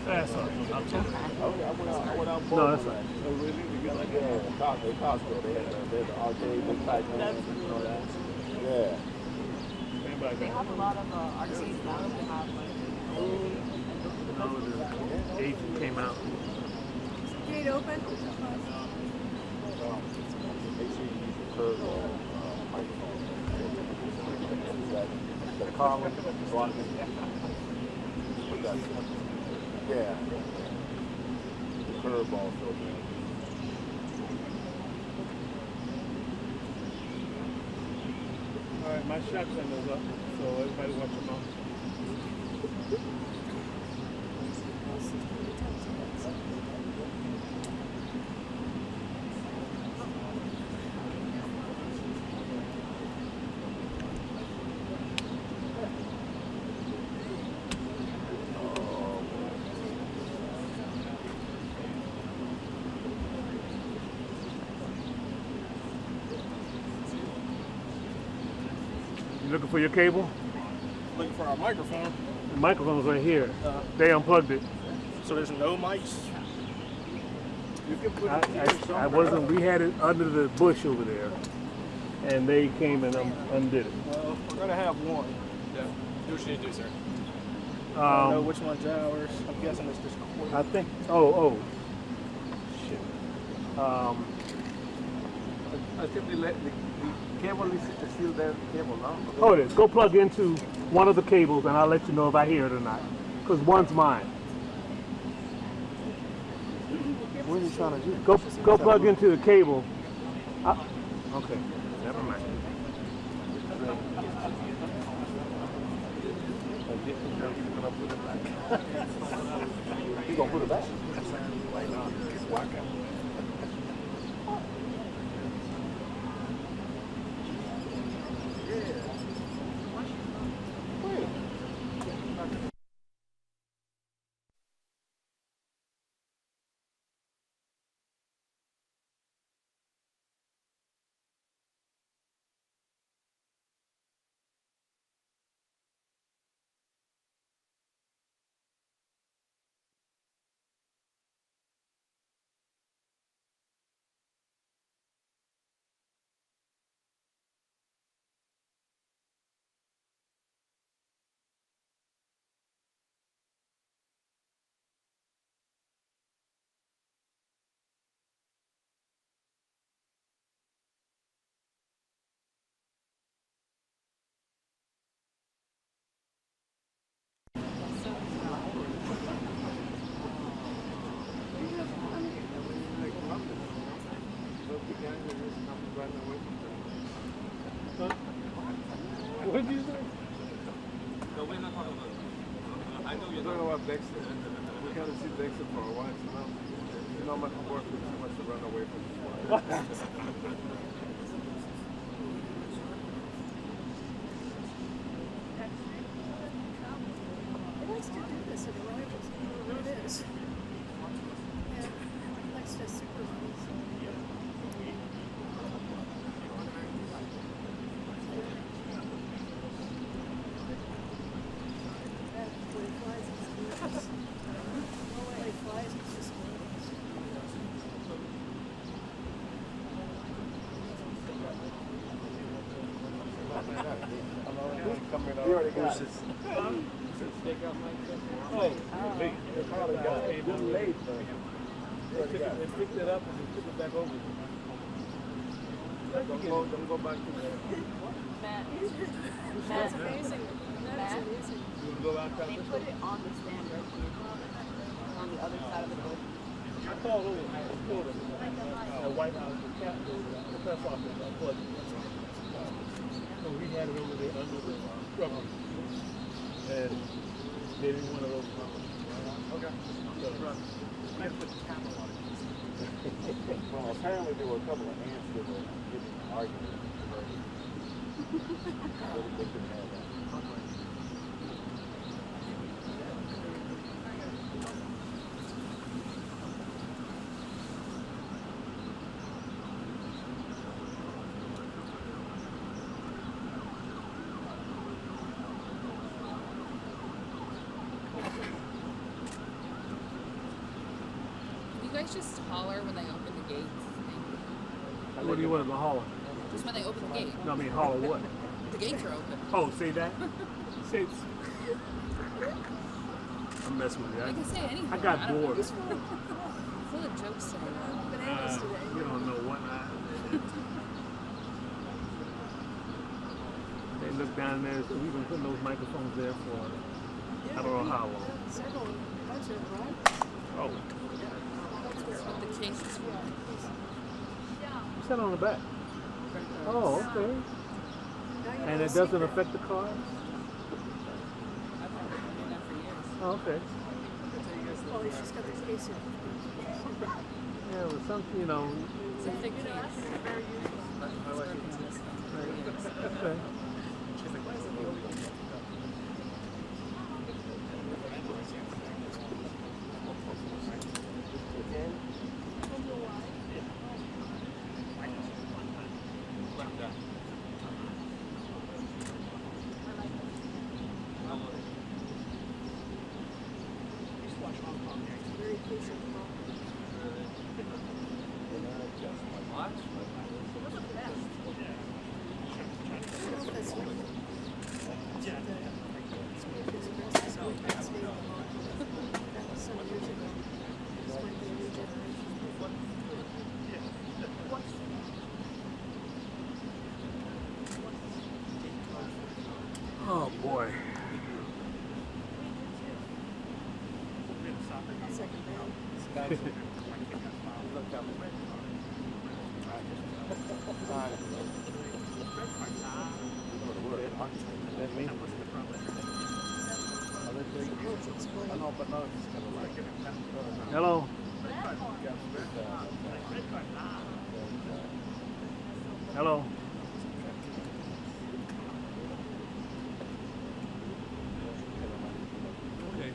That's all. I went out No, that's all. Oh, really? We got like Costco. They had the arcade, big type games, you know that? Yeah. They have a lot of arcades now. They have No, the agent came out. Gate open? Make sure you use your curveball microphone. The column blocking. Yeah. The curveball filter. All right, my shot is up, so everybody watch your mouth. You looking for your cable? Looking for our microphone. The microphone's right here. They unplugged it. So there's no mics? You can put it here I wasn't, we had it under the bush over there. And they came and undid it. Well, we're going to have one. Yeah. Do what you need to do, sir. I don't know which one's ours. I'm guessing it's this cord. I think, oh. Shit. I think the cable is still there, cable, no? Hold it. Go plug into one of the cables and I'll let you know if I hear it or not. Because one's mine. What are you trying to do? Go plug into the cable. Okay, never mind. You gonna put it back? What did you say? No, we're not talking about it. I know you're Talking about Dexter. We kind of see Dexter for a while, you know much work with too much to run away from his wife. He likes to do this at arrivals. I don't know what it is. Yeah, he likes to supervise. He already got it. They picked it up and they took it back over. Don't go back to that. Matt. That's amazing. That is amazing. They put it on the stand right here. On the other side of the boat. I called over. I told them. The White House, the Capitol, the press office, I plugged it. So we had it over there under the rubber. And they didn't want it over. Okay. Well, apparently there were a couple of ants that were getting an argument. They couldn't have that. guys just holler when they open the gates? What do you want to go holler? Just when they open the gate. No, I mean holler what? The gates are open. Oh, see that? See, I'm messing with you. I can say anything. I got bored. Full of jokes today. Bananas today. You don't know what They look down there. So we've been putting those microphones there for I don't know how long. Several, bunch of them, right? Oh, That's what the case is for. what's that on the back? Oh, okay. Now you And know it the doesn't secret. affect the cars? I've been doing that for years. Oh, okay. Well, he's just got the case in. Yeah, well, some, you know. It's a thick case. Okay. Very patient. Oh, boy. Hello. Hello. Okay.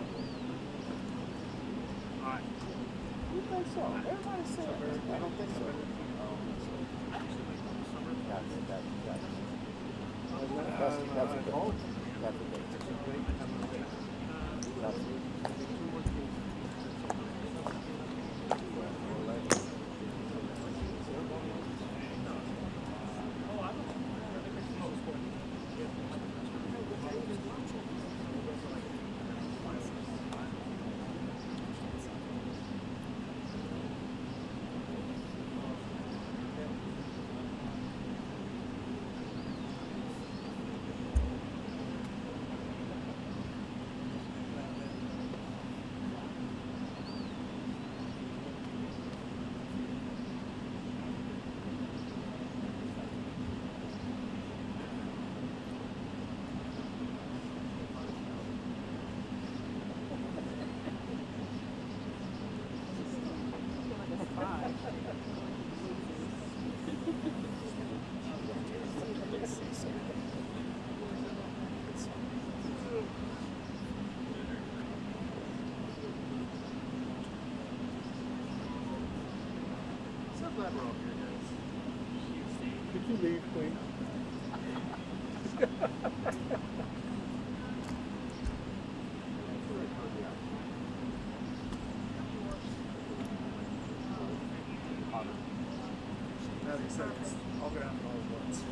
All right. You think so? Everybody said it. I don't think so. That's a good. That's a good. Could you leave, please? That makes sense. I'll go down to all at once.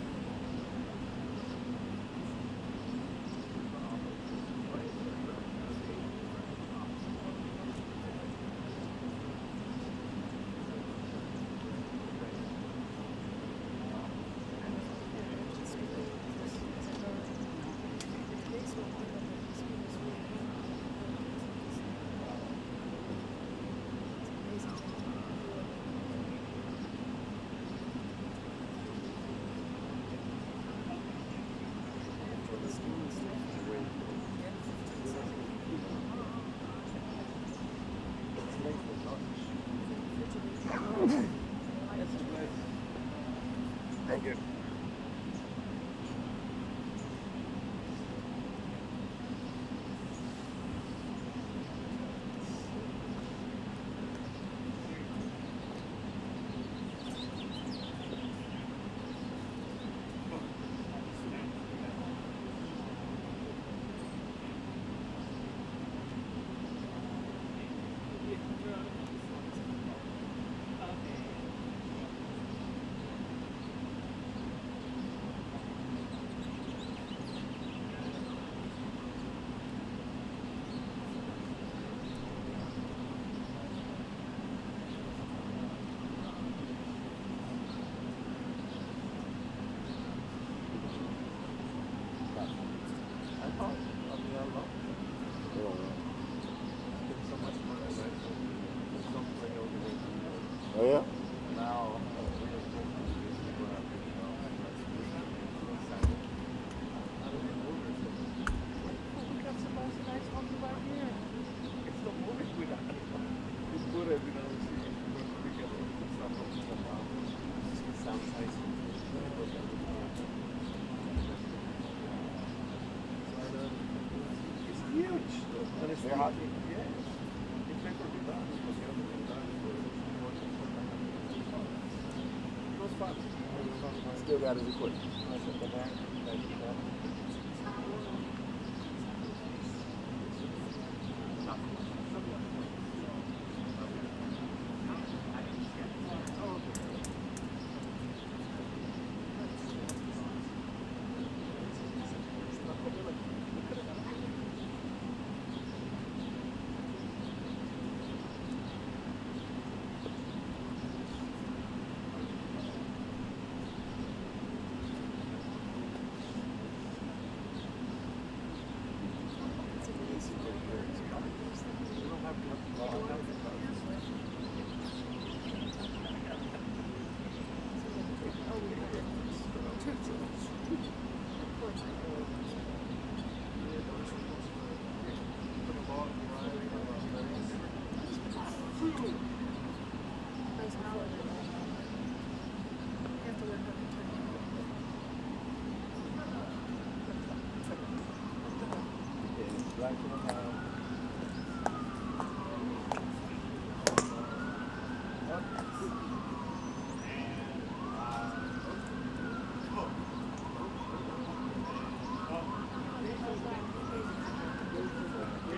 Thank you. They're Houthi? Yes. He paid for it. He was fine. Still got his equipment.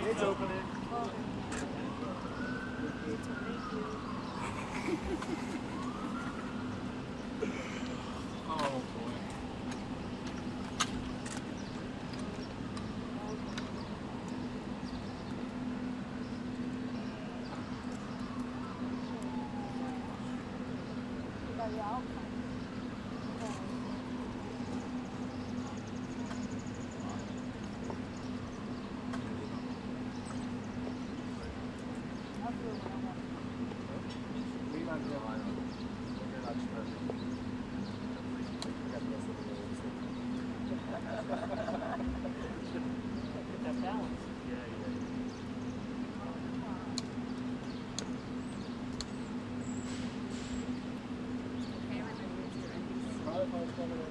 It's opening. Oh boy.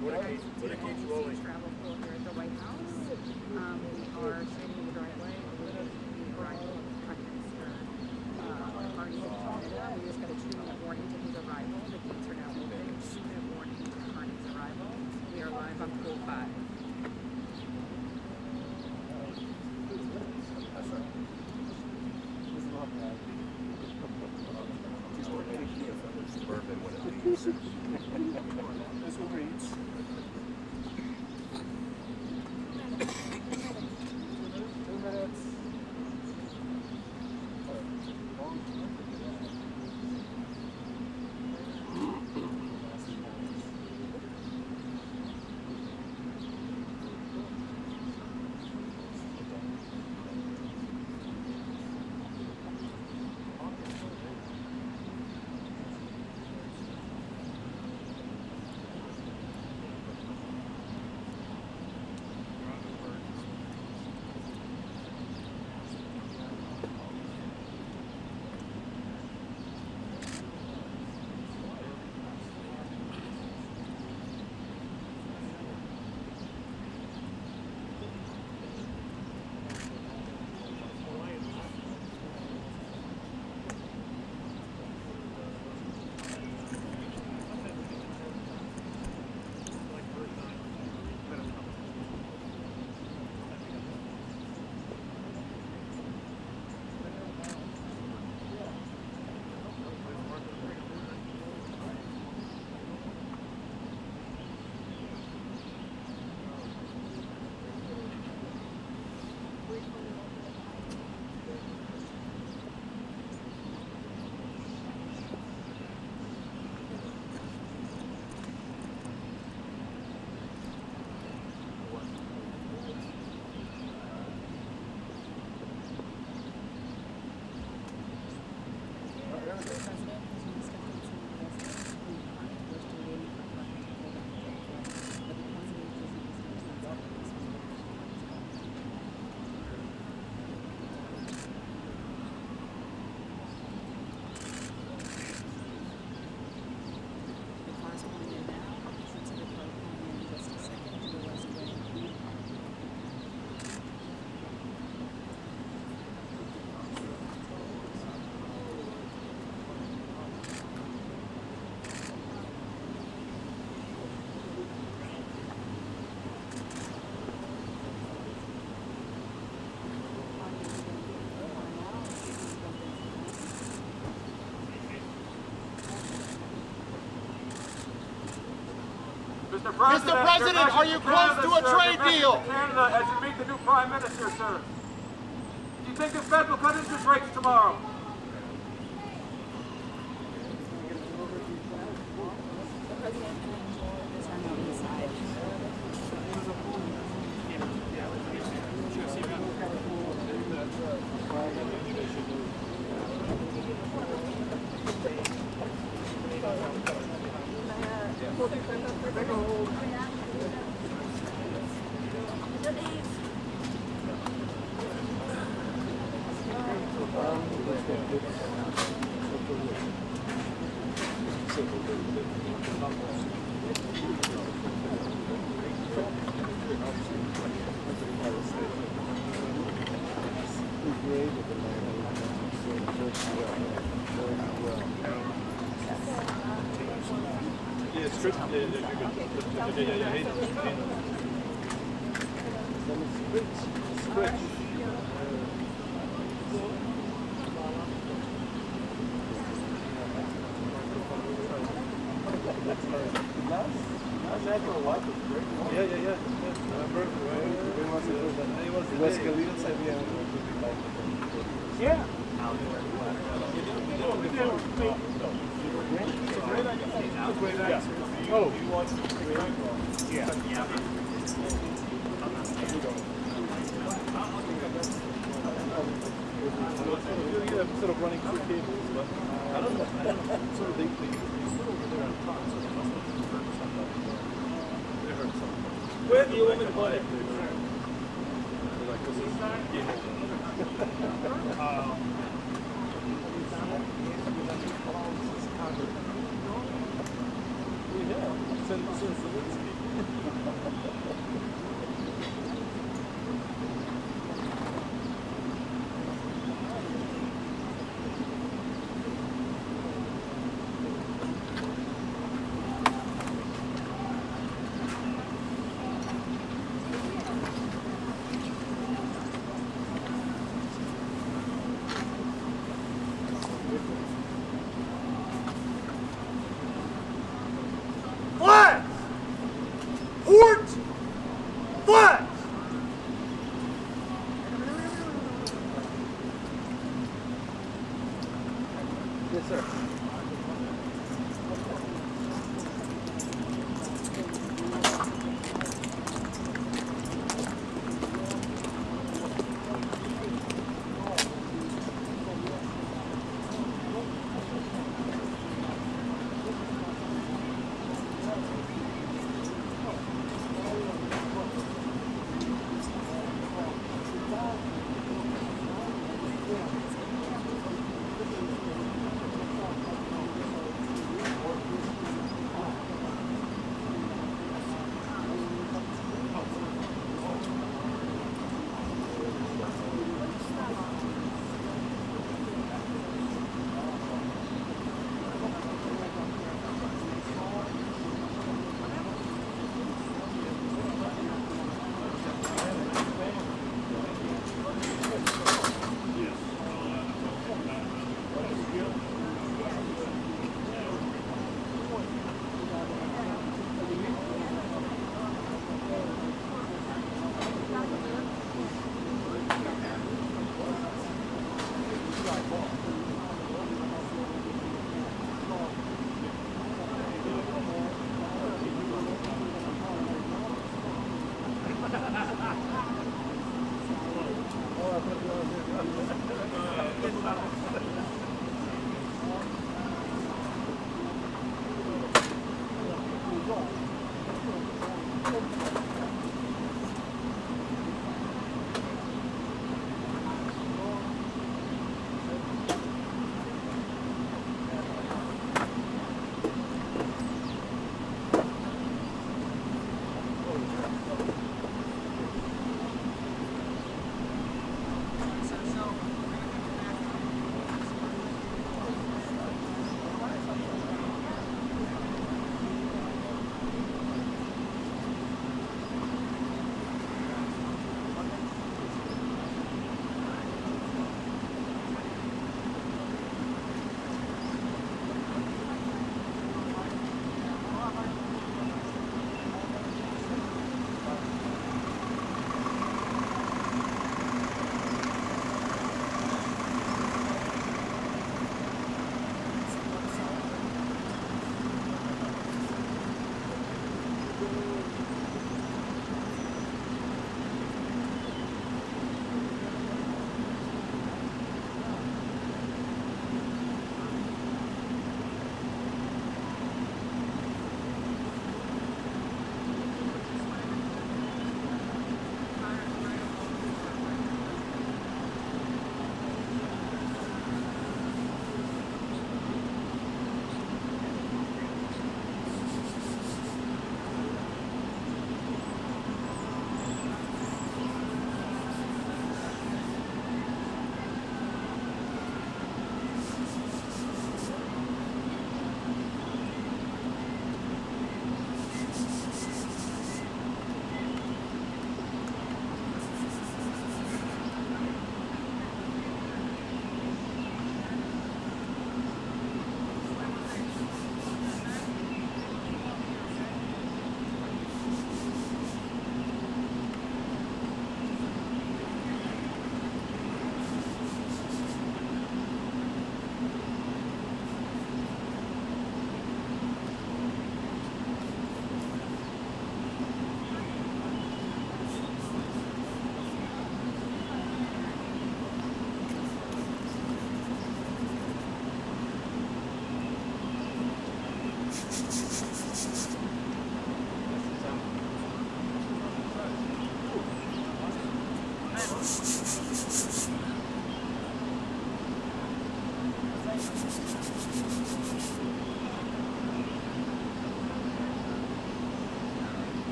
What it keeps rolling. Travel pool here at the White House. We are shooting the driveway with the arrival of Prime Minister Mark Carney of Canada. We just got a 2-minute warning to his arrival. The gates are now open. 2-minute warning to Carney's arrival. We are live on pool 5. Suburban when it leaves. This one reads. Mr. President, are you close to a trade deal? Canada, as you meet the new Prime Minister, sir. Do you think the Fed will cut interest rates tomorrow? Instead of running through cables, but I don't know. Sort of they over there on top, so they must have heard something. They heard something. Where do you want me to put it? They're like, this is game yeah, since Zelensky.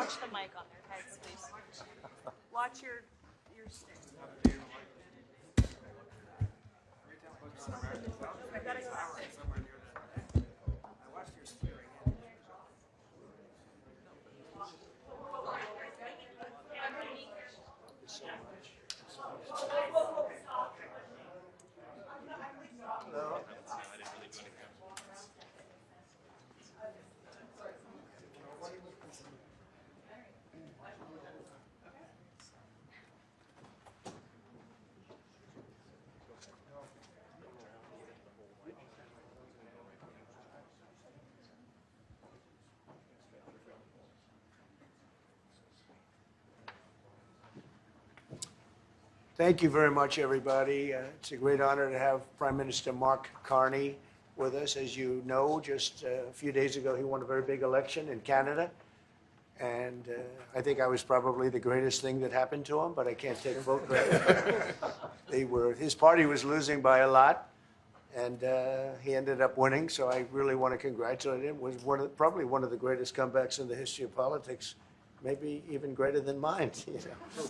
touch the mic on their heads, please. Watch your stick. Thank you very much, everybody. It's a great honor to have Prime Minister Mark Carney with us. As you know, just a few days ago, he won a very big election in Canada. And I think I was probably the greatest thing that happened to him, but I can't take full credit. His party was losing by a lot, and he ended up winning. So I really want to congratulate him. It was probably one of the greatest comebacks in the history of politics, maybe even greater than mine. You know.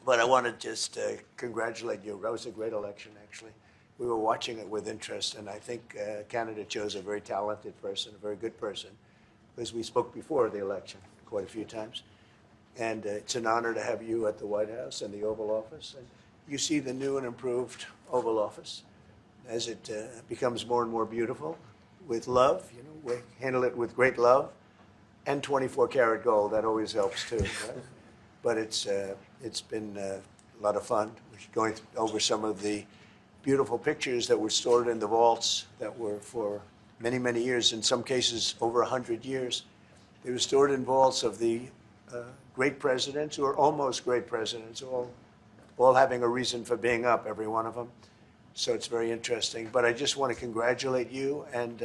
But I want to just congratulate you. That was a great election, actually. We were watching it with interest, and I think Canada chose a very talented person, a very good person, because we spoke before the election quite a few times. And it's an honor to have you at the White House and the Oval Office. And you see the new and improved Oval Office as it becomes more and more beautiful with love. You know, we handle it with great love and 24-karat gold. That always helps, too. Right? But it's been a lot of fun. We're going over some of the beautiful pictures that were stored in the vaults that were for many, many years, in some cases over 100 years. They were stored in vaults of the great presidents, or almost great presidents, all having a reason for being up, every one of them. So it's very interesting. But I just want to congratulate you, and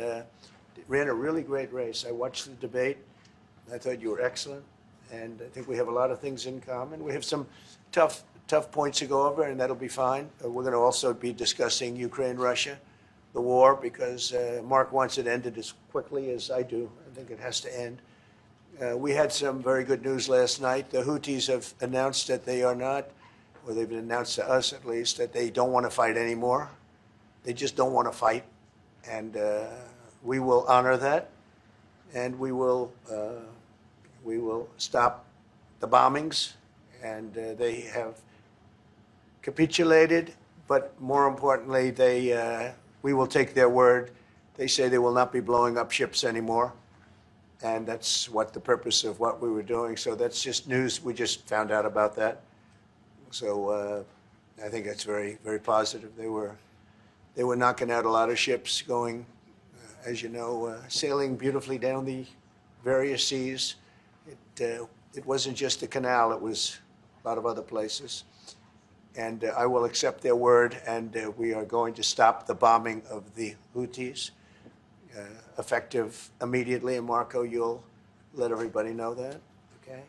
ran a really great race. I watched the debate. I thought you were excellent. And I think we have a lot of things in common. We have some tough points to go over, and that'll be fine. We're going to also be discussing Ukraine, Russia, the war, because Mark wants it ended as quickly as I do. I think it has to end. We had some very good news last night. The Houthis have announced that they are not, or they've announced to us at least, that they don't want to fight anymore. They just don't want to fight. And we will honor that, and we will stop the bombings, and they have capitulated, but more importantly, we will take their word. They say they will not be blowing up ships anymore, and that's what the purpose of what we were doing. So that's just news. We just found out about that. So I think that's very, very positive. They were knocking out a lot of ships going, as you know, sailing beautifully down the various seas. It wasn't just the canal, it was a lot of other places. And I will accept their word, and we are going to stop the bombing of the Houthis, effective immediately. And Marco, you'll let everybody know that, okay?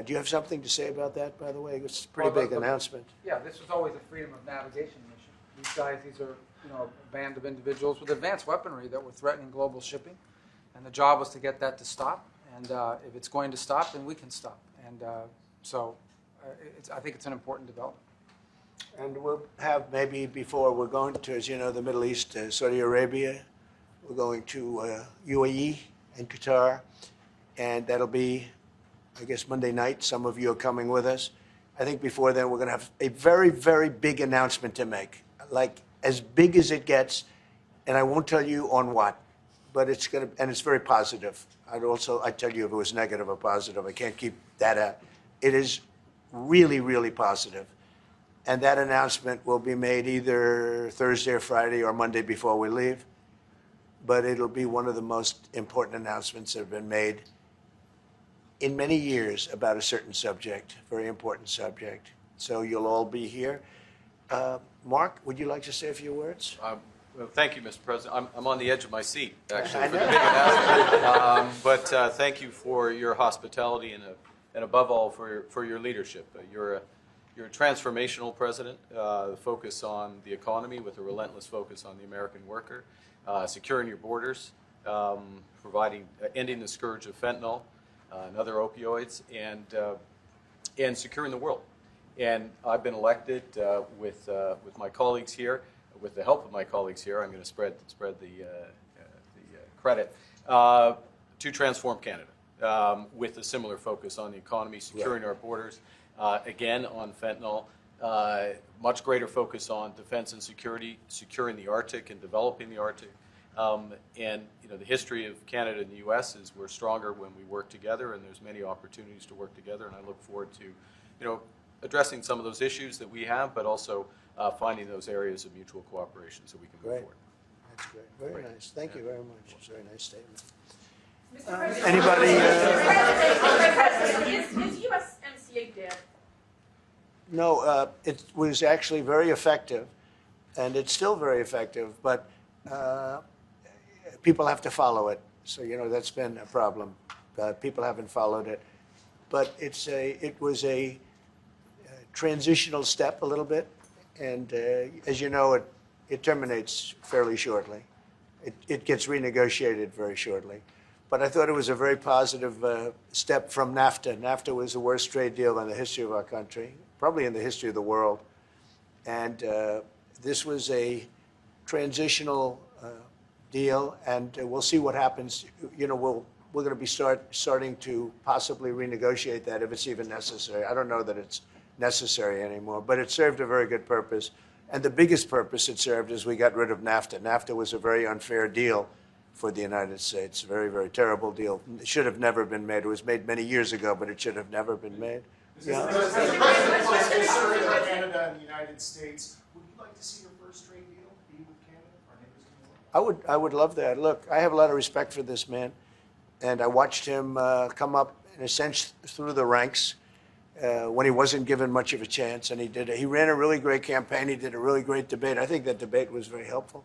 Do you have something to say about that, by the way? It's a pretty big announcement. Yeah, this was always a freedom of navigation mission. These guys, these are a band of individuals with advanced weaponry that were threatening global shipping, and the job was to get that to stop. And if it's going to stop, then we can stop. And I think it's an important development. And we'll have maybe before, we're going to, as you know, the Middle East, Saudi Arabia. We're going to UAE and Qatar. And that'll be, I guess, Monday night. Some of you are coming with us. I think before then, we're going to have a very, very big announcement to make, like as big as it gets. And I won't tell you on what, but it's going to, and it's very positive. I'd tell you if it was negative or positive. I can't keep that out. It is really, really positive. And that announcement will be made either Thursday or Friday or Monday before we leave. But it'll be one of the most important announcements that have been made in many years about a certain subject, very important subject. So you'll all be here. Mark, would you like to say a few words? Well, thank you, Mr. President. I'm on the edge of my seat, actually, for the big announcement. But thank you for your hospitality and above all, for your leadership. You're a transformational president, focus on the economy with a relentless focus on the American worker, securing your borders, ending the scourge of fentanyl, and other opioids, and securing the world. And I've been elected with my colleagues here, with the help of my colleagues here. I'm going to spread the credit to transform Canada with a similar focus on the economy, securing our borders, again on fentanyl, much greater focus on defense and security, securing the Arctic and developing the Arctic. And the history of Canada and the U.S. is we're stronger when we work together, and there's many opportunities to work together. And I look forward to, addressing some of those issues that we have, but also finding those areas of mutual cooperation so we can move forward. That's great. Very nice. Thank you very much. It's a very nice statement. Mr. President, Anybody? Mr. President, is USMCA dead? No, it was actually very effective, and it's still very effective, but people have to follow it. So, that's been a problem. People haven't followed it. But it was a transitional step a little bit, and as you know, it terminates fairly shortly. It gets renegotiated very shortly. But I thought it was a very positive step from NAFTA. NAFTA was the worst trade deal in the history of our country, probably in the history of the world. And this was a transitional deal, and we'll see what happens. We're going to be starting to possibly renegotiate that if it's even necessary. I don't know that it's necessary anymore, but it served a very good purpose. And the biggest purpose it served is we got rid of NAFTA. NAFTA was a very unfair deal for the United States. Very, very terrible deal. It should have never been made. It was made many years ago, but it should have never been made. Yeah. Canada and the United States. Would you like to see your first trade deal be with Canada? Our neighbors in the world? I would love that. Look, I have a lot of respect for this man, and I watched him come up in a sense through the ranks when he wasn't given much of a chance, and he ran a really great campaign. He did a really great debate. I think that debate was very helpful.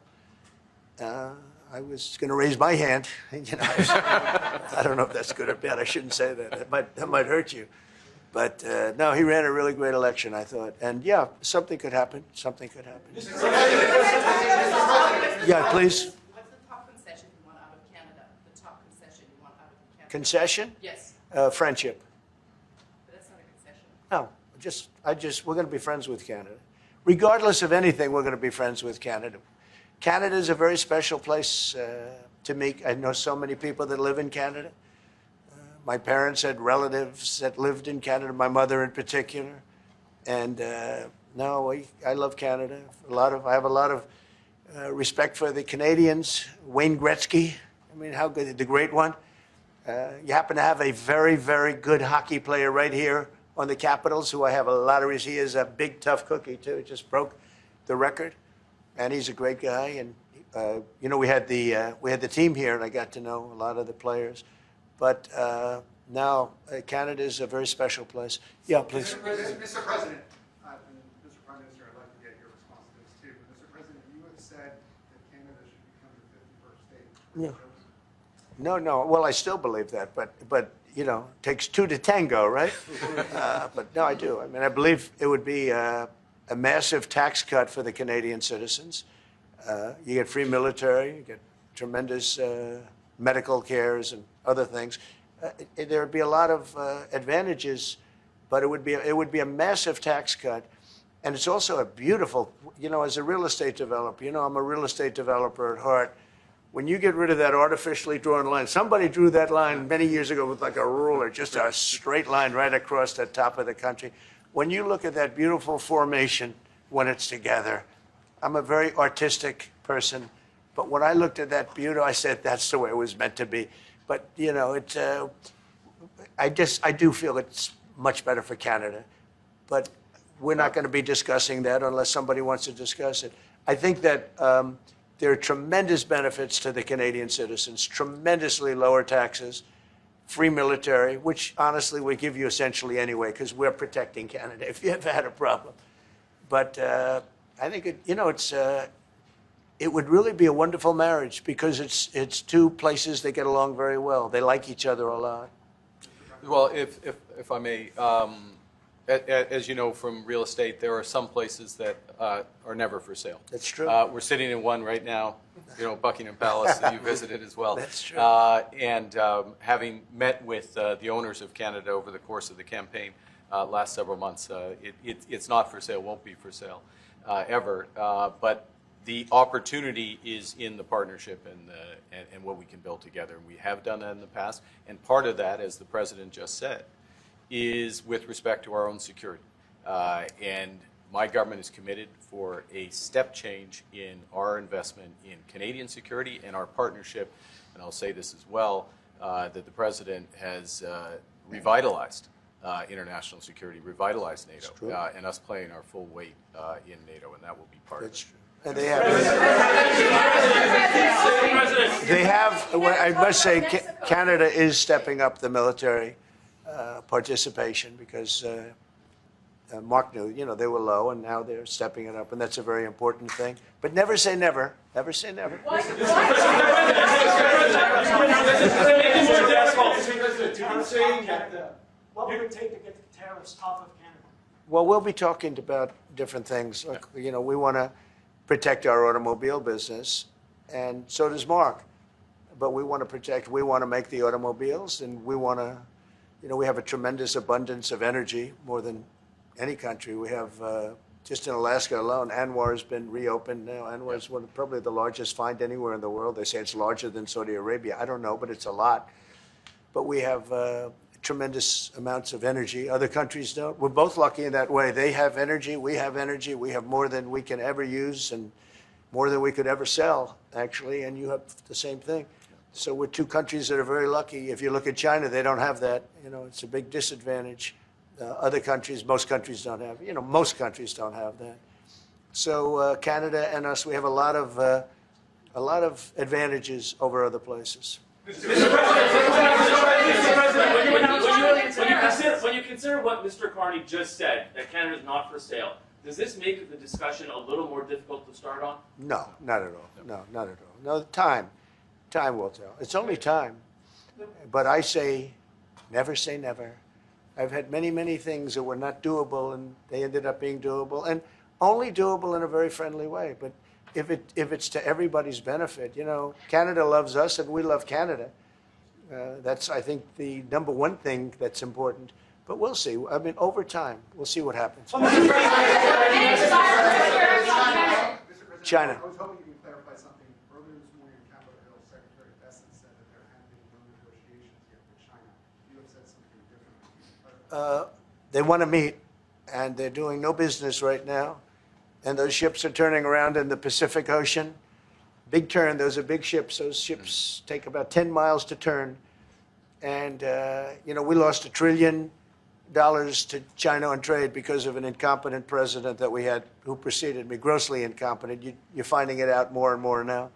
I was going to raise my hand. I don't know if that's good or bad. I shouldn't say that. That might hurt you. But no, he ran a really great election, I thought. And yeah, something could happen. Something could happen. Yeah, please. What's the top concession you want out of Canada? The top concession you want out of Canada? Concession? Yes. Friendship. But that's not a concession. No, we're going to be friends with Canada. Regardless of anything, we're going to be friends with Canada. Canada is a very special place to me. I know so many people that live in Canada. My parents had relatives that lived in Canada, my mother in particular. And no, I love Canada. I have a lot of respect for the Canadians. Wayne Gretzky, I mean, how good, the great one. You happen to have a very, very good hockey player right here on the Capitals, who I have a lot of respect. He is a big, tough cookie, too. He just broke the record. And he's a great guy. And, we had the team here, and I got to know a lot of the players. But now Canada is a very special place. Yeah, please. Mr. President, and Mr. Prime Minister, I'd like to get your response to this too. But Mr. President, you have said that Canada should become the 51st state. No. No. Well, I still believe that, but it takes two to tango, right? But no, I do. I mean, I believe it would be a massive tax cut for the Canadian citizens. You get free military, you get tremendous medical cares and other things. There would be a lot of advantages, but it would be a massive tax cut, and it's also a beautiful. As a real estate developer, I'm a real estate developer at heart. When you get rid of that artificially drawn line, somebody drew that line many years ago with like a ruler, just a straight line right across the top of the country. When you look at that beautiful formation when it's together, I'm a very artistic person. But when I looked at that beauty, I said, that's the way it was meant to be. But, I do feel it's much better for Canada. But we're not going to be discussing that unless somebody wants to discuss it. I think that there are tremendous benefits to the Canadian citizens, tremendously lower taxes, free military, which honestly we give you essentially anyway, because we're protecting Canada if you ever had a problem. But I think it would really be a wonderful marriage because it's two places that get along very well. They like each other a lot. Well, if I may, As you know from real estate, there are some places that are never for sale. That's true. We're sitting in one right now, Buckingham Palace, that you visited as well. That's true. And having met with the owners of Canada over the course of the campaign last several months, it's not for sale, won't be for sale ever. But the opportunity is in the partnership and what we can build together. And we have done that in the past. And part of that, as the President just said, is with respect to our own security. And my government is committed for a step change in our investment in Canadian security and our partnership, and I'll say this as well, that the President has revitalized international security, revitalized NATO, and us playing our full weight in NATO, and that will be part of it. True. And they have, I must say, Canada is stepping up the military participation because Mark knew, they were low and now they're stepping it up, and that's a very important thing. But never say never. Never say never. What would it take to get the tariffs off of Canada? Well, we'll be talking about different things. Look, we want to protect our automobile business, and so does Mark. But we want to make the automobiles, and we want to, we have a tremendous abundance of energy, more than any country. We have, just in Alaska alone, Anwar has been reopened now. Anwar is probably the largest find anywhere in the world. They say it's larger than Saudi Arabia. I don't know, but it's a lot. But we have tremendous amounts of energy. Other countries don't. We're both lucky in that way. They have energy. We have energy. We have more than we can ever use and more than we could ever sell, actually, and you have the same thing. So we're two countries that are very lucky. If you look at China, they don't have that. It's a big disadvantage. Other countries, most countries don't have. Most countries don't have that. So Canada and us, we have a lot of advantages over other places. Mr. President, when you consider what Mr. Carney just said, that Canada is not for sale, does this make the discussion a little more difficult to start on? No, not at all. No, not at all. No, time will tell. It's only time. But I say never. I've had many, many things that were not doable, and they ended up being doable, and only doable in a very friendly way. But if it's to everybody's benefit, Canada loves us and we love Canada. That's, I think, the number one thing that's important. But we'll see. I mean, over time, we'll see what happens. China. I was hoping you could clarify something. Earlier this morning on Capitol Hill, Secretary Bessent said that there hadn't been no negotiations yet with China. You have said something different. They want to meet, and they're doing no business right now. And those ships are turning around in the Pacific Ocean. Big turn. Those are big ships. Those ships take about 10 miles to turn. And, we lost $1 trillion to China on trade because of an incompetent president that we had who preceded me, grossly incompetent. You're finding it out more and more now.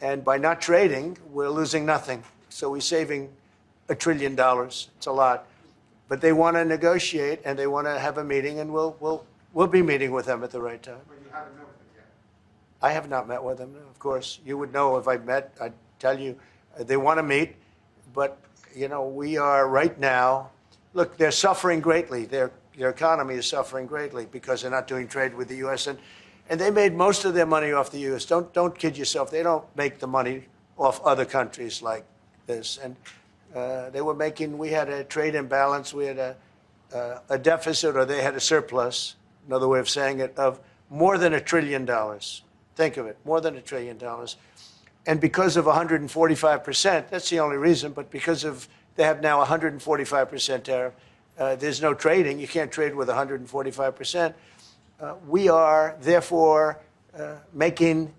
And by not trading, we're losing nothing. So we're saving $1 trillion. It's a lot. But they want to negotiate, and they want to have a meeting, and we'll be meeting with them at the right time. But you haven't met with them yet. I have not met with them, of course. You would know if I met. I'd tell you. They want to meet, but, we are right now. Look, they're suffering greatly. Their economy is suffering greatly because they're not doing trade with the U.S. And they made most of their money off the U.S. Don't kid yourself. They don't make the money off other countries like this. And they were making. We had a trade imbalance. We had a deficit, or they had a surplus. Another way of saying it, of more than $1 trillion. Think of it, more than $1 trillion. And because of 145%, that's the only reason, but because of they have now 145% tariff, there's no trading. You can't trade with 145%. We are, therefore, making,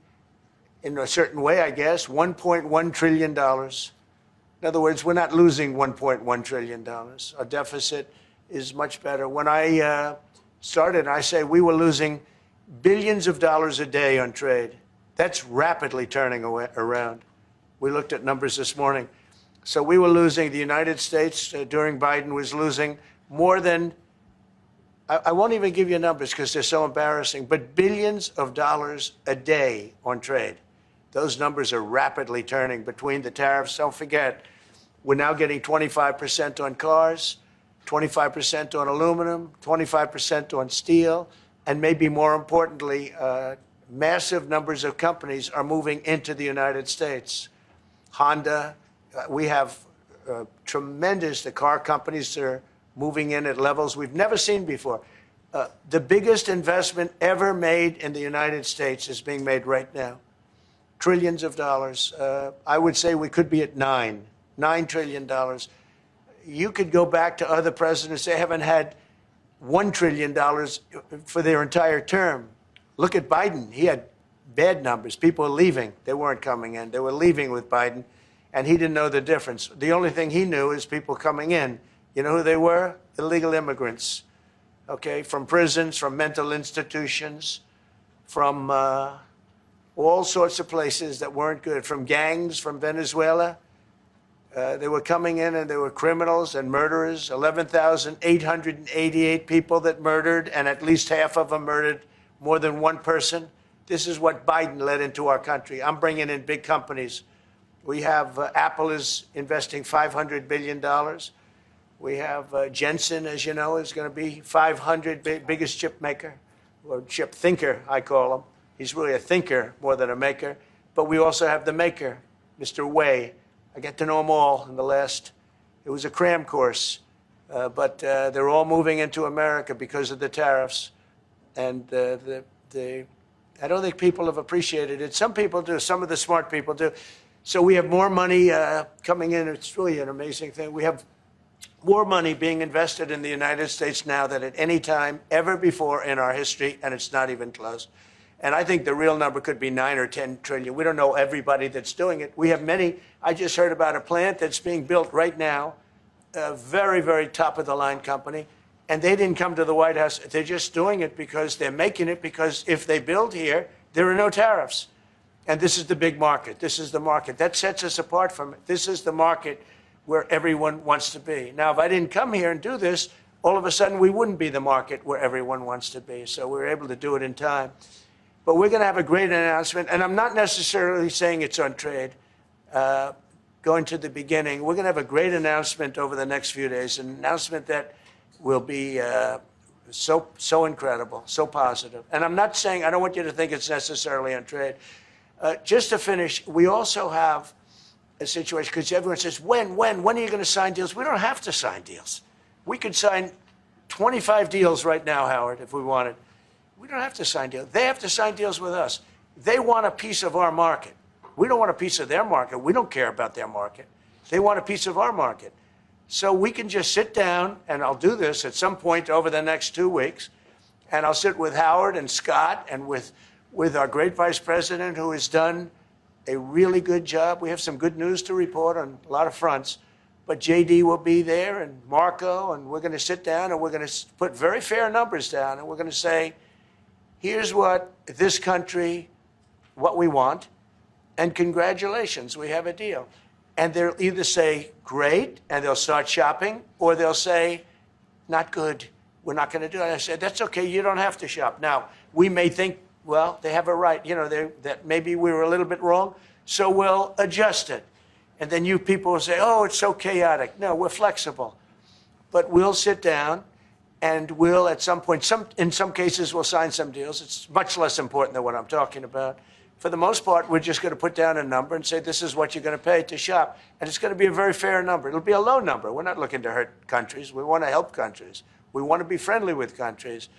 in a certain way, I guess, $1.1 trillion. In other words, we're not losing $1.1 trillion. Our deficit is much better. When I started, I say we were losing billions of dollars a day on trade. That's rapidly turning around. We looked at numbers this morning. So we were losing, the United States during Biden was losing more than, I won't even give you numbers because they're so embarrassing, but billions of dollars a day on trade. Those numbers are rapidly turning between the tariffs. Don't forget, we're now getting 25% on cars, 25% on aluminum, 25% on steel, and maybe more importantly, massive numbers of companies are moving into the United States. Honda, we have tremendous, the car companies are moving in at levels we've never seen before. The biggest investment ever made in the United States is being made right now. Trillions of dollars. I would say we could be at $9 trillion. You could go back to other presidents, they haven't had $1 trillion for their entire term. Look at Biden. He had bad numbers. People were leaving. They weren't coming in. They were leaving with Biden, and he didn't know the difference. The only thing he knew is people coming in. You know who they were? Illegal immigrants, okay, from prisons, from mental institutions, from all sorts of places that weren't good, from gangs, from Venezuela. They were coming in and they were criminals and murderers. 11,888 people that murdered, and at least half of them murdered more than one person. This is what Biden led into our country. I'm bringing in big companies. We have Apple is investing $500 billion. We have Jensen, as you know, is going to be 500 biggest chip maker, or chip thinker, I call him. He's really a thinker more than a maker. But we also have the maker, Mr. Wei. I get to know them all in the last, it was a cram course, but they're all moving into America because of the tariffs. And I don't think people have appreciated it. Some people do, some of the smart people do. So we have more money coming in. It's really an amazing thing. We have more money being invested in the United States now than at any time ever before in our history, and it's not even close. And I think the real number could be 9 or 10 trillion. We don't know everybody that's doing it. We have many. I just heard about a plant that's being built right now, a very, very top-of-the-line company, and they didn't come to the White House. They're just doing it because they're making it because if they build here, there are no tariffs. And this is the big market. This is the market. That sets us apart from it. This is the market where everyone wants to be. Now, if I didn't come here and do this, all of a sudden we wouldn't be the market where everyone wants to be. So we're able to do it in time. But we're going to have a great announcement, and I'm not necessarily saying it's on trade. Going to the beginning, we're going to have a great announcement over the next few days, an announcement that will be so incredible, so positive. And I'm not saying, I don't want you to think it's necessarily on trade. Just to finish, we also have a situation, because everyone says, when are you going to sign deals? We don't have to sign deals. We could sign 25 deals right now, Howard, if we wanted. We don't have to sign deals. They have to sign deals with us. They want a piece of our market. We don't want a piece of their market. We don't care about their market. They want a piece of our market. So we can just sit down, and I'll do this at some point over the next 2 weeks, and I'll sit with Howard and Scott and with our great vice president, who has done a really good job. We have some good news to report on a lot of fronts. But JD will be there, and Marco, and we're going to sit down, and we're going to put very fair numbers down, and we're going to say, here's what this country, what we want, and congratulations, we have a deal. And they'll either say, great, and they'll start shopping, or they'll say, not good, we're not going to do it. And I said, that's okay, you don't have to shop. Now, we may think, well, they have a right, you know, that maybe we were a little bit wrong, so we'll adjust it. And then you people will say, oh, it's so chaotic. No, we're flexible. But we'll sit down, and we'll, at some point, in some cases, we'll sign some deals. It's much less important than what I'm talking about. For the most part, we're just going to put down a number and say, this is what you're going to pay to shop. And it's going to be a very fair number. It'll be a low number. We're not looking to hurt countries. We want to help countries. We want to be friendly with countries.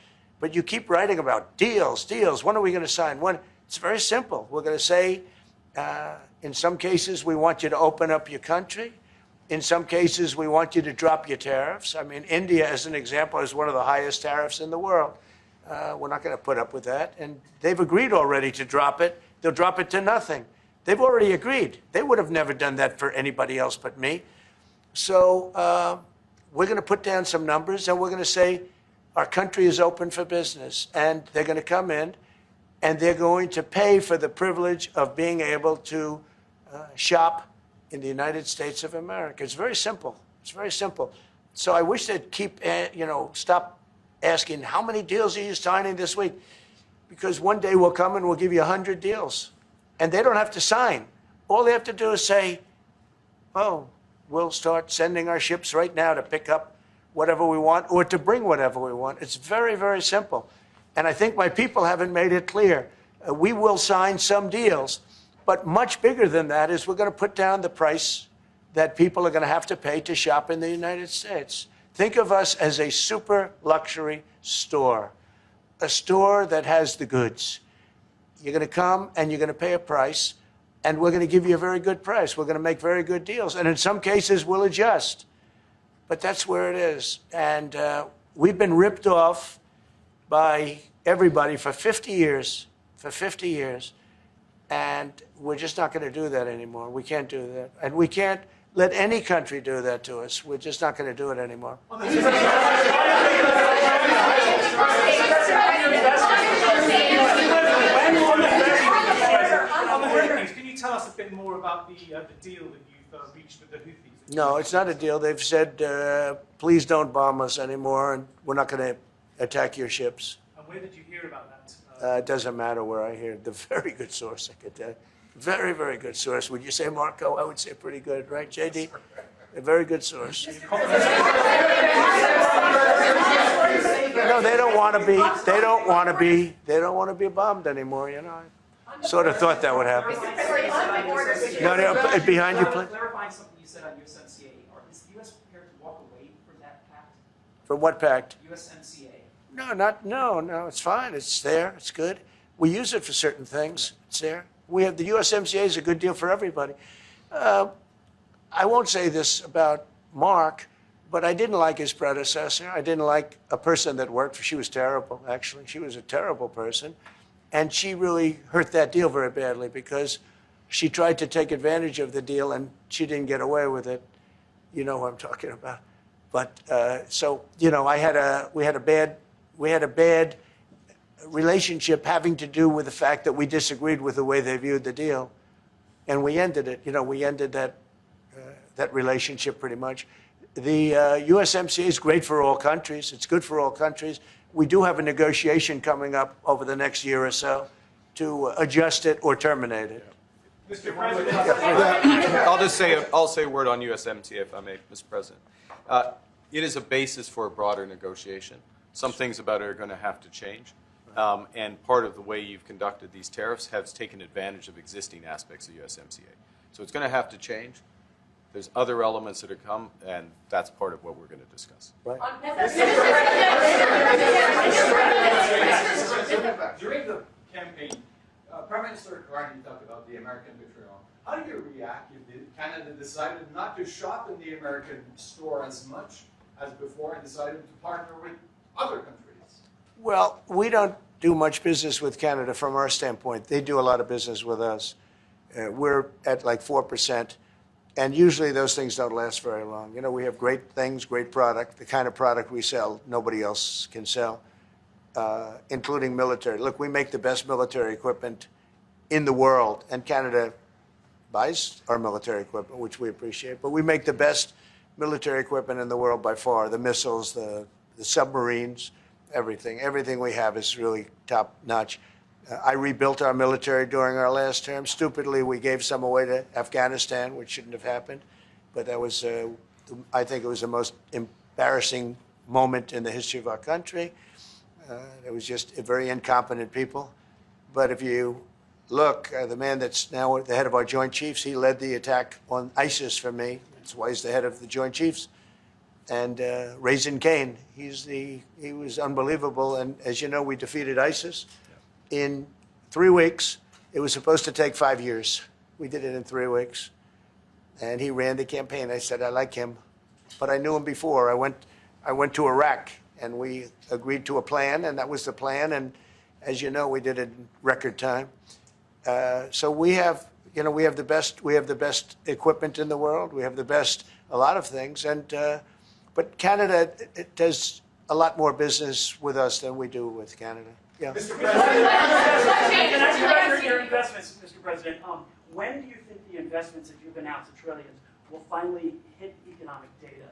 But you keep writing about deals. When are we going to sign? When? It's very simple. We're going to say, in some cases, we want you to open up your country. In some cases, we want you to drop your tariffs. I mean, India, as an example, has one of the highest tariffs in the world. We're not going to put up with that. And they've agreed already to drop it. They'll drop it to nothing. They've already agreed. They would have never done that for anybody else but me. So we're going to put down some numbers, and we're going to say our country is open for business. And they're going to come in, and they're going to pay for the privilege of being able to shop in the United States of America. It's very simple. It's very simple. So I wish they'd keep, stop asking, how many deals are you signing this week? Because one day we'll come and we'll give you 100 deals. And they don't have to sign. All they have to do is say, oh, we'll start sending our ships right now to pick up whatever we want or to bring whatever we want. It's very, very simple. And I think my people haven't made it clear. We will sign some deals, but much bigger than that is we're going to put down the price that people are going to have to pay to shop in the United States. Think of us as a super luxury store, a store that has the goods. You're going to come and you're going to pay a price, and we're going to give you a very good price. We're going to make very good deals. And in some cases, we'll adjust. But that's where it is. And we've been ripped off by everybody for 50 years, and we're just not going to do that anymore. We can't do that. And we can't let any country do that to us. We're just not going to do it anymore. Can you tell us a bit more about the deal that you've reached with the Houthis? No, it's not a deal. They've said, please don't bomb us anymore, and we're not going to attack your ships. And where did you hear about that? It doesn't matter where I hear it. The very good source, I could tell you. Very, very good source. Would you say, Marco? I would say pretty good, right, JD? A very good source. No, they don't want to be. They don't want to be. They don't want to be bombed anymore. You know, I sort of thought that would happen. No, behind you, please. Clarifying something you said on USMCA. Is the U.S. prepared to walk away from that pact? From what pact? USMCA. No. It's fine. It's there. It's good. We use it for certain things. It's there. We have the USMCA is a good deal for everybody. I won't say this about Mark, but I didn't like his predecessor. I didn't like a person that worked for. She was terrible, actually. She was a terrible person, and she really hurt that deal very badly because she tried to take advantage of the deal and she didn't get away with it. You know who I'm talking about. But so you know, we had a bad relationship having to do with the fact that we disagreed with the way they viewed the deal, and we ended it. You know, we ended that relationship pretty much. The USMCA is great for all countries. It's good for all countries. We do have a negotiation coming up over the next year or so to adjust it or terminate it. Mr. President, I'll say a word on USMCA if I may, Mr. President. It is a basis for a broader negotiation. Some things about it are going to have to change. And part of the way you've conducted these tariffs has taken advantage of existing aspects of USMCA. So it's going to have to change. There's other elements that are come, and that's part of what we're going to discuss. Right. During the campaign, Prime Minister Carney talked about the American vitriol. How do you react if Canada decided not to shop in the American store as much as before and decided to partner with other countries? Well, we don't do much business with Canada from our standpoint. They do a lot of business with us. We're at like 4%, and usually those things don't last very long. You know, we have great things, great product. The kind of product we sell, nobody else can sell, including military. Look, we make the best military equipment in the world, and Canada buys our military equipment, which we appreciate. But we make the best military equipment in the world by far, the missiles, the submarines. Everything we have is really top notch. I rebuilt our military during our last term. Stupidly, we gave some away to Afghanistan, which shouldn't have happened. But that was, I think it was the most embarrassing moment in the history of our country. It was just very incompetent people. But if you look, the man that's now the head of our Joint Chiefs, he led the attack on ISIS for me. That's why he's the head of the Joint Chiefs. And Raisin Kane, he was unbelievable. And as you know, we defeated ISIS in 3 weeks. It was supposed to take 5 years. We did it in 3 weeks. And he ran the campaign. I said, I like him. But I knew him before. I went to Iraq, and we agreed to a plan, and that was the plan. And as you know, we did it in record time. So we have the best equipment in the world. We have the best, a lot of things. And but Canada, it does a lot more business with us than we do with Canada. Yeah. Mr. President, as you measure your investments, Mr. President, when do you think the investments that you've announced, the trillions, will finally hit economic data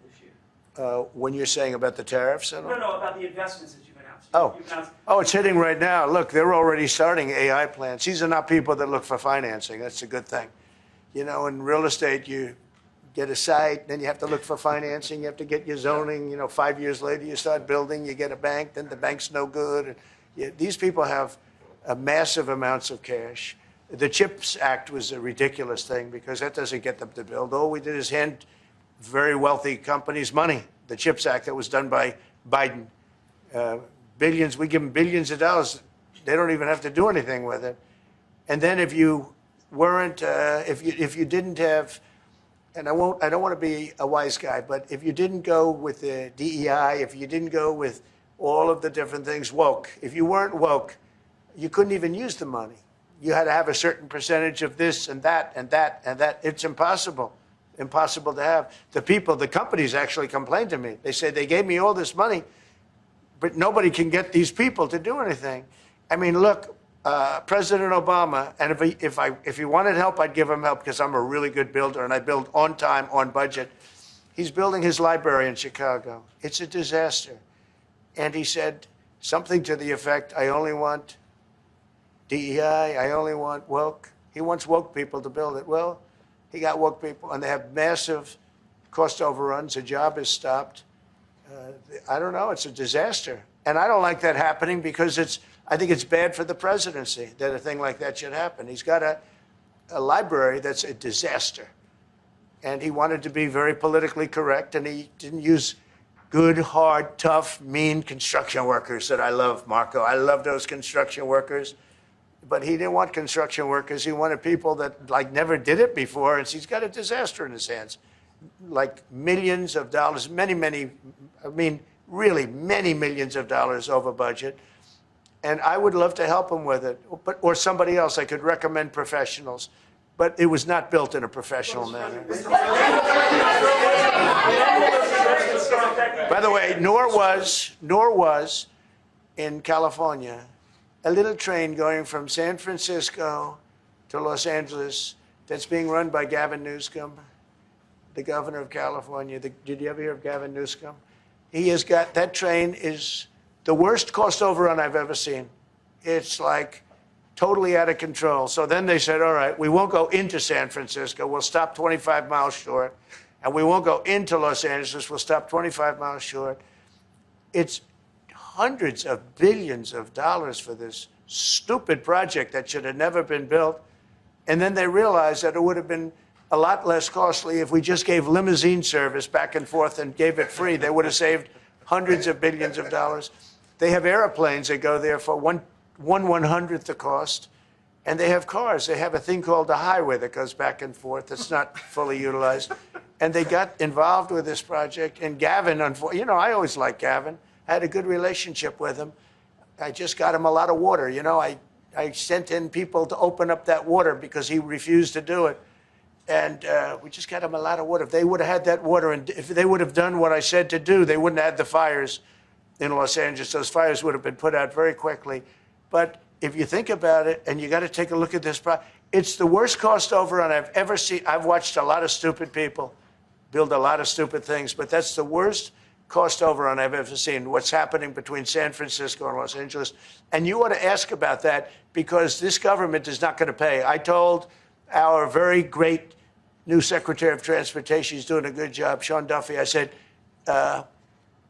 this year? When you're saying about the tariffs? No, about the investments that you've announced. Oh, it's hitting right now. Look, they're already starting AI plants. These are not people that look for financing. That's a good thing. You know, in real estate, you get a site, then you have to look for financing, you have to get your zoning, 5 years later you start building, you get a bank, then the bank's no good. These people have massive amounts of cash. The CHIPS Act was a ridiculous thing because that doesn't get them to build. All we did is hand very wealthy companies money. The CHIPS Act that was done by Biden. Billions, we give them billions of dollars. They don't even have to do anything with it. And then if you weren't, if you didn't have, and I don't want to be a wise guy, but if you didn't go with the DEI, if you didn't go with all of the different things, woke, if you weren't woke, you couldn't even use the money. You had to have a certain percentage of this and that and that and that. It's impossible to have. The companies actually complained to me. They said they gave me all this money, but nobody can get these people to do anything. I mean, look, President Obama, and if he wanted help, I'd give him help because I'm a really good builder and I build on time, on budget. He's building his library in Chicago. It's a disaster. And he said something to the effect, I only want DEI, I only want woke. He wants woke people to build it. Well, he got woke people, and they have massive cost overruns. A job is stopped. I don't know. It's a disaster. And I don't like that happening because I think it's bad for the presidency that a thing like that should happen. He's got a library that's a disaster. And he wanted to be very politically correct, and he didn't use good, hard, tough, mean construction workers that I love, Marco. I love those construction workers. But he didn't want construction workers. He wanted people that never did it before. And he's got a disaster in his hands, like millions of dollars, really many millions of dollars over budget. And I would love to help him with it, or somebody else. I could recommend professionals, but it was not built in a professional manner. By the way, nor was in California a little train going from San Francisco to Los Angeles that's being run by Gavin Newsom, the governor of California. Did you ever hear of Gavin Newsom? That train is the worst cost overrun I've ever seen. It's like totally out of control. So then they said, all right, we won't go into San Francisco. We'll stop 25 miles short. And we won't go into Los Angeles. We'll stop 25 miles short. It's hundreds of billions of dollars for this stupid project that should have never been built. And then they realized that it would have been a lot less costly if we just gave limousine service back and forth and gave it free. They would have saved hundreds of billions of dollars. They have airplanes that go there for one 1/100th the cost. And they have cars. They have a thing called the highway that goes back and forth that's not fully utilized. And they got involved with this project. And Gavin, I always liked Gavin. I had a good relationship with him. I just got him a lot of water. I sent in people to open up that water because he refused to do it. And we just got him a lot of water. If they would have had that water, and if they would have done what I said to do, they wouldn't have had the fires in Los Angeles. Those fires would have been put out very quickly. But if you think about it, and you got to take a look at this, it's the worst cost overrun I've ever seen. I've watched a lot of stupid people build a lot of stupid things, but that's the worst cost overrun I've ever seen, what's happening between San Francisco and Los Angeles. And you ought to ask about that because this government is not going to pay. I told our very great new Secretary of Transportation, he's doing a good job, Sean Duffy, I said,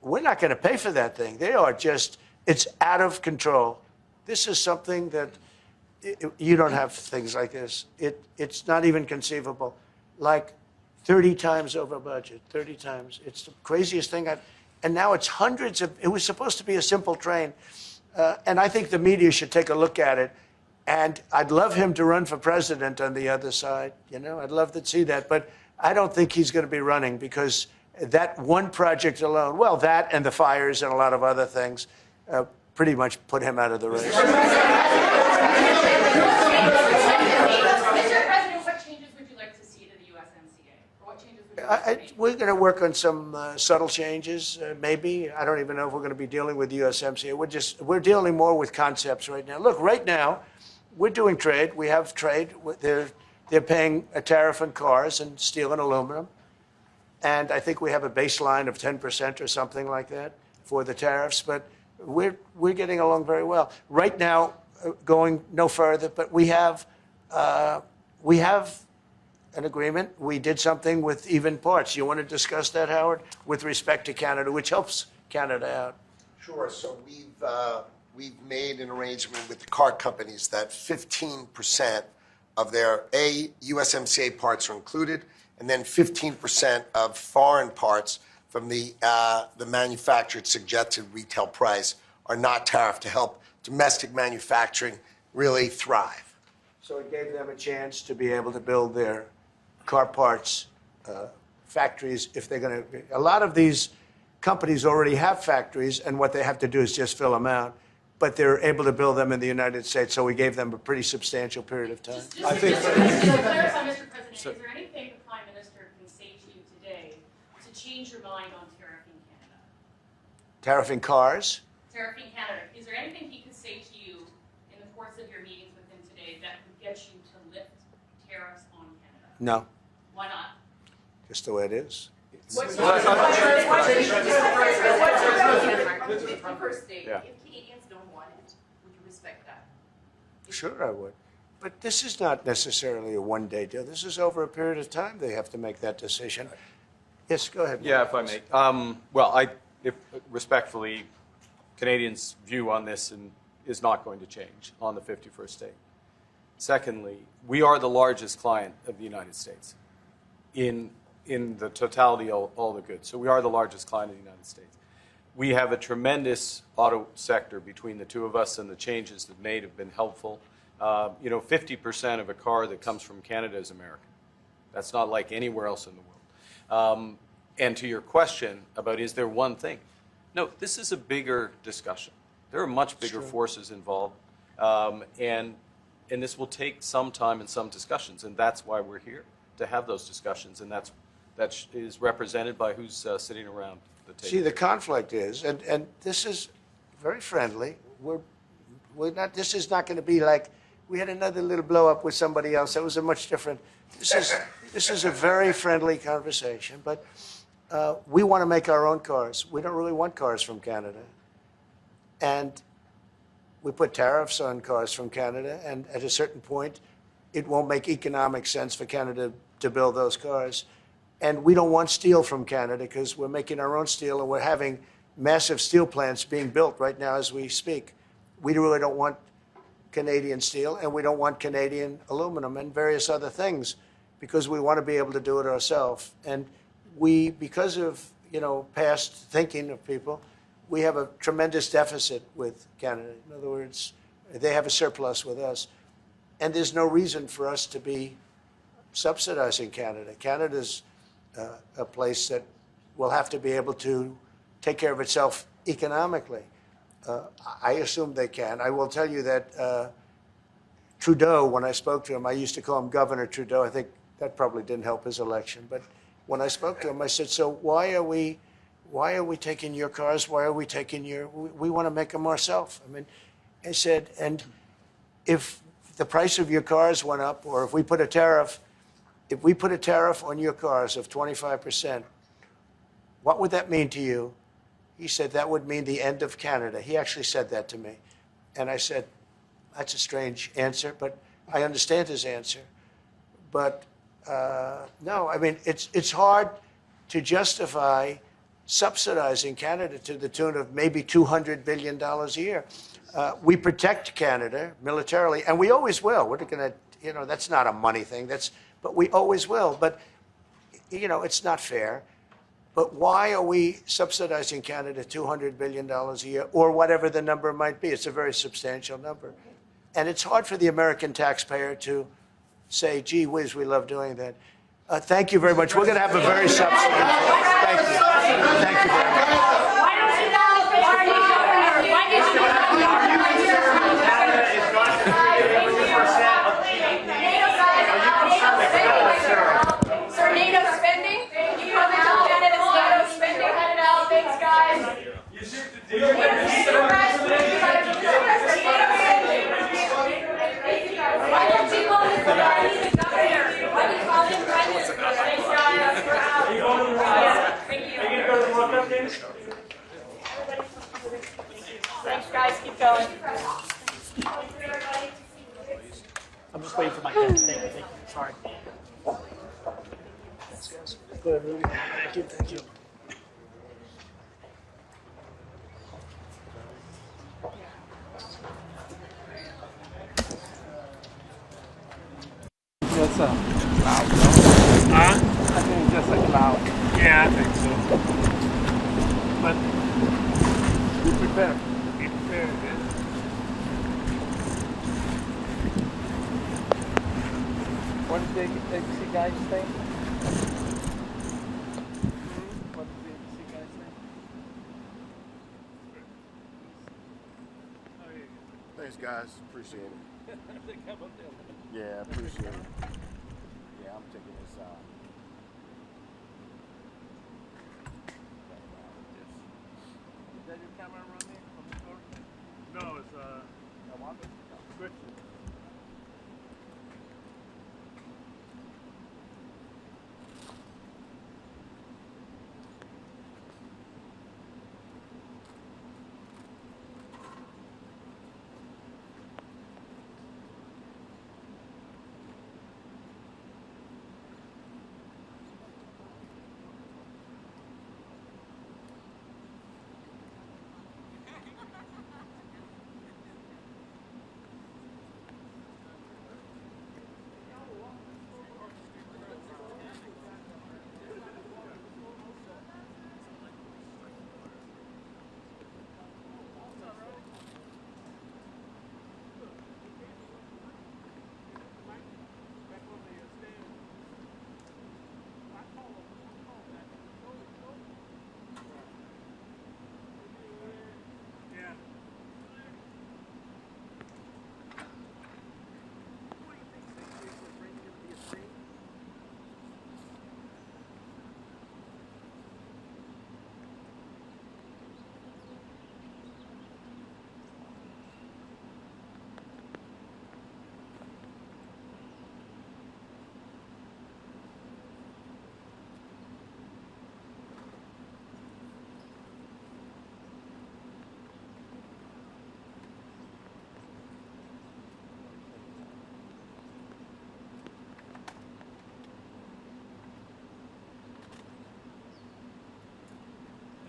we're not going to pay for that thing. It's out of control. This is something that you don't have things like this. It's not even conceivable. Like 30 times over budget, 30 times. It's the craziest thing and now it's hundreds of, it was supposed to be a simple train. And I think the media should take a look at it. And I'd love him to run for president on the other side. I'd love to see that. But I don't think he's going to be running because that one project alone, well, that and the fires and a lot of other things, pretty much put him out of the race. Mr. President, what changes would you like to see to the USMCA? Or what changes would you like to see? We're going to work on some subtle changes, maybe. I don't even know if we're going to be dealing with the USMCA. We're dealing more with concepts right now. Look, right now, we're doing trade. We have trade. They're paying a tariff on cars and steel and aluminum. And I think we have a baseline of 10% or something like that for the tariffs. But we're getting along very well. Right now, going no further, but we have an agreement. We did something with even parts. You want to discuss that, Howard, with respect to Canada, which helps Canada out? Sure. So we've made an arrangement with the car companies that 15% of their USMCA parts are included, and then 15% of foreign parts from the manufactured suggested retail price are not tariffed to help domestic manufacturing really thrive. So it gave them a chance to be able to build their car parts factories if they're going to. A lot of these companies already have factories, and what they have to do is just fill them out. But they're able to build them in the United States, so we gave them a pretty substantial period of time. Just to clarify, Mr. President, is there anything the Prime Minister can say to you today to change your mind on tariffing Canada? Tariffing cars? Tariffing Canada. Is there anything he could say to you in the course of your meetings with him today that could get you to lift tariffs on Canada? No. Why not? Just the way it is. What's your first state? Yeah. If Canadians don't want it, would you respect that? Sure, I would. But this is not necessarily a one-day deal. This is over a period of time they have to make that decision. Yes, go ahead. Yeah, if I may. If respectfully, Canadians' view on this is not going to change on the 51st state. Secondly, we are the largest client of the United States in the totality of all the goods. So we are the largest client of the United States. We have a tremendous auto sector between the two of us, and the changes that made have been helpful. 50% of a car that comes from Canada is American. That's not like anywhere else in the world. And to your question about is there one thing? No, this is a bigger discussion. There are much bigger forces involved, and this will take some time and some discussions, and that's why we're here, to have those discussions, and that is represented by who's sitting around the table. See, the conflict is, and this is very friendly. We're not. This is not going to be like we had another little blow up with somebody else. That was a much different. This is a very friendly conversation, but we want to make our own cars. We don't really want cars from Canada, and we put tariffs on cars from Canada, and at a certain point, it won't make economic sense for Canada to build those cars. And we don't want steel from Canada because we're making our own steel, and we're having massive steel plants being built right now as we speak. We really don't want Canadian steel, and we don't want Canadian aluminum and various other things because we want to be able to do it ourselves. And we, because of past thinking of people, we have a tremendous deficit with Canada. In other words, they have a surplus with us. And there's no reason for us to be subsidizing Canada. Canada's a place that will have to be able to take care of itself economically. I assume they can. I will tell you that Trudeau, when I spoke to him, I used to call him Governor Trudeau. I think that probably didn't help his election. But when I spoke to him, I said, so why are we taking your cars? Why are we taking we want to make them ourselves. I mean, I said, and if the price of your cars went up, or if we put a tariff on your cars of 25%, what would that mean to you? He said, that would mean the end of Canada. He actually said that to me. And I said, that's a strange answer, but I understand his answer. But no, I mean, it's hard to justify subsidizing Canada to the tune of maybe $200 billion a year. We protect Canada militarily, and we always will. We're going to, that's not a money thing. But we always will. But, it's not fair. But why are we subsidizing Canada $200 billion a year, or whatever the number might be? It's a very substantial number. And it's hard for the American taxpayer to say, gee whiz, we love doing that. Thank you very much. We're going to have a very substantial. Thank you. Thank you very much. Sir, NATO spending? Can you comment on Canada's NATO spending? Thanks, guys. Why don't you call Mr. Carney the governor? Why do you call him Prime Minister? Thanks, guys. We're out. Thank you. Are you going to go to the World Cup games? Thanks, guys. Keep going. I'm just waiting for my pen. Thank you. Sorry. Thanks, guys. Go ahead, Rudy. Thank you, thank you. Just loud. Huh? I think just like loud. Yeah, I think so. But Be prepared. be prepared, man. What did the ABC guys say? What did the ABC guys say? Thanks, guys. Appreciate it. Yeah, appreciate it. Yeah, I'm taking this out. Is that your camera running on the floor? No, it's switch.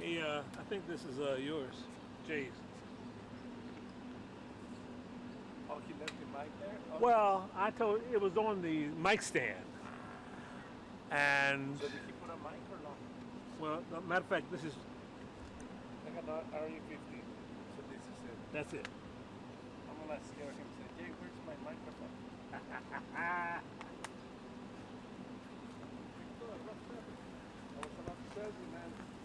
Hey, I think this is yours, Jay's. Oh, he left the mic there? Oh. Well, I told it was on the mic stand. And So did he put a mic or not? well, matter of fact, this is I got the RU-50. So this is it. that's it. I'm gonna scare him. Say, Jay, where's my microphone? I was about to tell you, man.